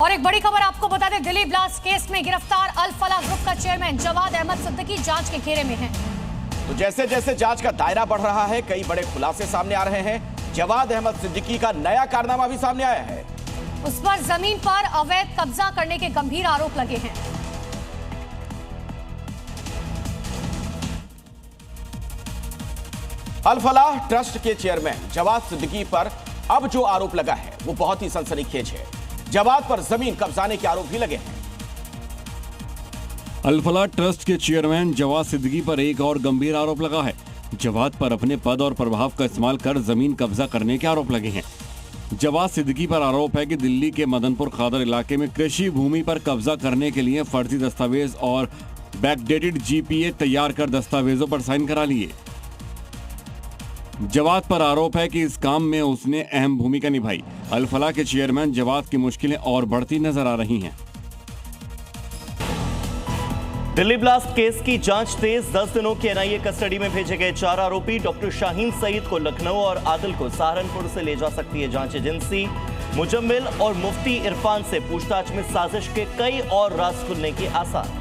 और एक बड़ी खबर आपको बता दें, दिल्ली ब्लास्ट केस में गिरफ्तार अल फलाह ग्रुप का चेयरमैन जवाद अहमद सिद्दीकी जांच के घेरे में है। तो जैसे जैसे जांच का दायरा बढ़ रहा है, कई बड़े खुलासे सामने आ रहे हैं। जवाद अहमद सिद्दीकी का नया कारनामा भी सामने आया है। उस पर जमीन पर अवैध कब्जा करने के गंभीर आरोप लगे हैं। अल फलाह ट्रस्ट के चेयरमैन जवाद सिद्दीकी पर अब जो आरोप लगा है वो बहुत ही सनसनीखेज है। जवाद पर जमीन कब्जाने के आरोप भी लगे हैं। अल फलाह ट्रस्ट के चेयरमैन जवाद सिद्दीकी पर एक और गंभीर आरोप लगा है। जवाद पर अपने पद और प्रभाव का इस्तेमाल कर जमीन कब्जा करने के आरोप लगे हैं। जवाद सिद्दीकी पर आरोप है कि दिल्ली के मदनपुर खादर इलाके में कृषि भूमि पर कब्जा करने के लिए फर्जी दस्तावेज और बैकडेटेड जीपीए तैयार कर दस्तावेजों पर साइन करा लिए। जवाद पर आरोप है कि इस काम में उसने अहम भूमिका निभाई। अल फलाह के चेयरमैन जवाद की मुश्किलें और बढ़ती नजर आ रही हैं। दिल्ली ब्लास्ट केस की जांच तेज। 10 दिनों की एनआईए कस्टडी में भेजे गए 4 आरोपी। डॉक्टर शाहीन सईद को लखनऊ और आदिल को सहारनपुर से ले जा सकती है जांच एजेंसी। मुजम्मिल और मुफ्ती इरफान से पूछताछ में साजिश के कई और राज खुलने की आसार।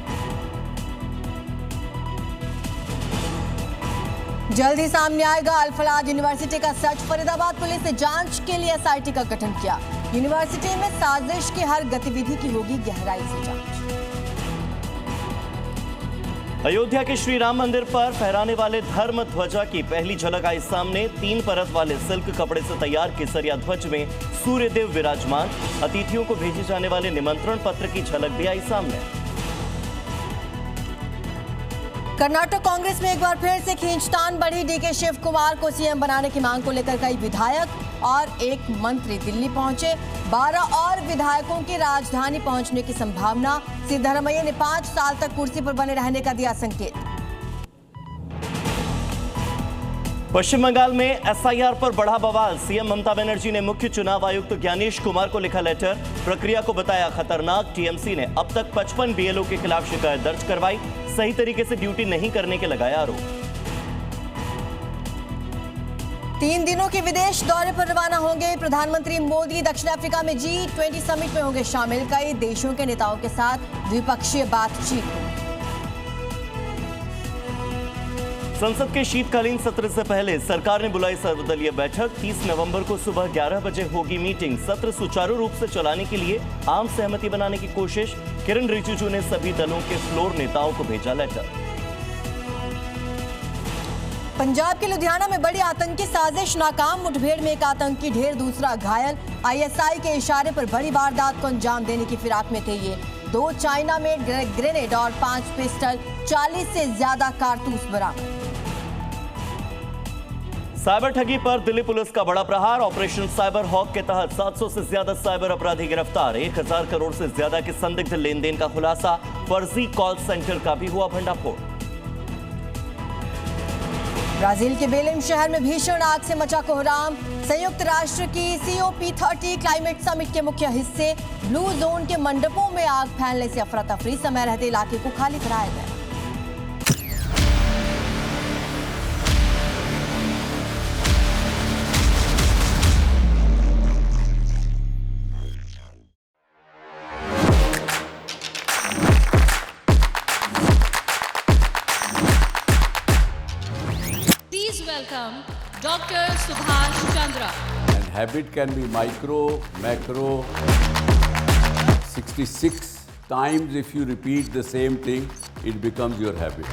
जल्द ही सामने आएगा अल फलाह यूनिवर्सिटी का सच। फरीदाबाद पुलिस ने जांच के लिए एसआईटी का गठन किया। यूनिवर्सिटी में साजिश की हर गतिविधि की होगी गहराई से जांच। अयोध्या के श्री राम मंदिर पर फहराने वाले धर्म ध्वजा की पहली झलक आई सामने। 3 परत वाले सिल्क कपड़े से तैयार केसरिया ध्वज में सूर्यदेव विराजमान। अतिथियों को भेजे जाने वाले निमंत्रण पत्र की झलक भी आई सामने। कर्नाटक कांग्रेस में एक बार फिर से खींचतान बढ़ी। डीके शिव कुमार को सीएम बनाने की मांग को लेकर कई विधायक और एक मंत्री दिल्ली पहुंचे। 12 और विधायकों की राजधानी पहुंचने की संभावना। सिद्धरमैया ने 5 साल तक कुर्सी पर बने रहने का दिया संकेत। पश्चिम बंगाल में एसआईआर पर बढ़ा बवाल। सीएम ममता बनर्जी ने मुख्य चुनाव आयुक्त ज्ञानेश कुमार को लिखा लेटर। प्रक्रिया को बताया खतरनाक। टीएमसी ने अब तक 55 बीएलओ के खिलाफ शिकायत दर्ज करवाई। सही तरीके से ड्यूटी नहीं करने के लगाए आरोप। 3 दिनों के विदेश दौरे पर रवाना होंगे प्रधानमंत्री मोदी। दक्षिण अफ्रीका में G20 समिट में होंगे शामिल। कई देशों के नेताओं के साथ द्विपक्षीय बातचीत। संसद के शीतकालीन सत्र से पहले सरकार ने बुलाई सर्वदलीय बैठक। 30 नवंबर को सुबह 11 बजे होगी मीटिंग। सत्र सुचारू रूप से चलाने के लिए आम सहमति बनाने की कोशिश। किरण रिजिजू ने सभी दलों के फ्लोर नेताओं को भेजा लेटर। पंजाब के लुधियाना में बड़ी आतंकी साजिश नाकाम। मुठभेड़ में एक आतंकी ढेर, दूसरा घायल। आईएसआई के इशारे पर बड़ी वारदात को अंजाम देने की फिराक में थे ये। 2 चाइना मेड ग्रेनेड और 5 पिस्टल, 40 से ज्यादा कारतूस बरामद। साइबर ठगी पर दिल्ली पुलिस का बड़ा प्रहार। ऑपरेशन साइबर हॉक के तहत 700 से ज्यादा साइबर अपराधी गिरफ्तार। 1000 करोड़ से ज्यादा के संदिग्ध लेन देन का खुलासा। फर्जी कॉल सेंटर का भी हुआ भंडाफोड़। ब्राजील के बेलेम शहर में भीषण आग से मचा कोहराम। संयुक्त राष्ट्र की COP30 क्लाइमेट समिट के मुख्य हिस्से। ब्लू जोन के मंडपों में आग फैलने से अफरा तफरी। समय रहते इलाके को खाली कराया गया। Welcome Dr. Subhash Chandra. And habit can be micro, macro. 66 times if you repeat the same thing, it becomes your habit.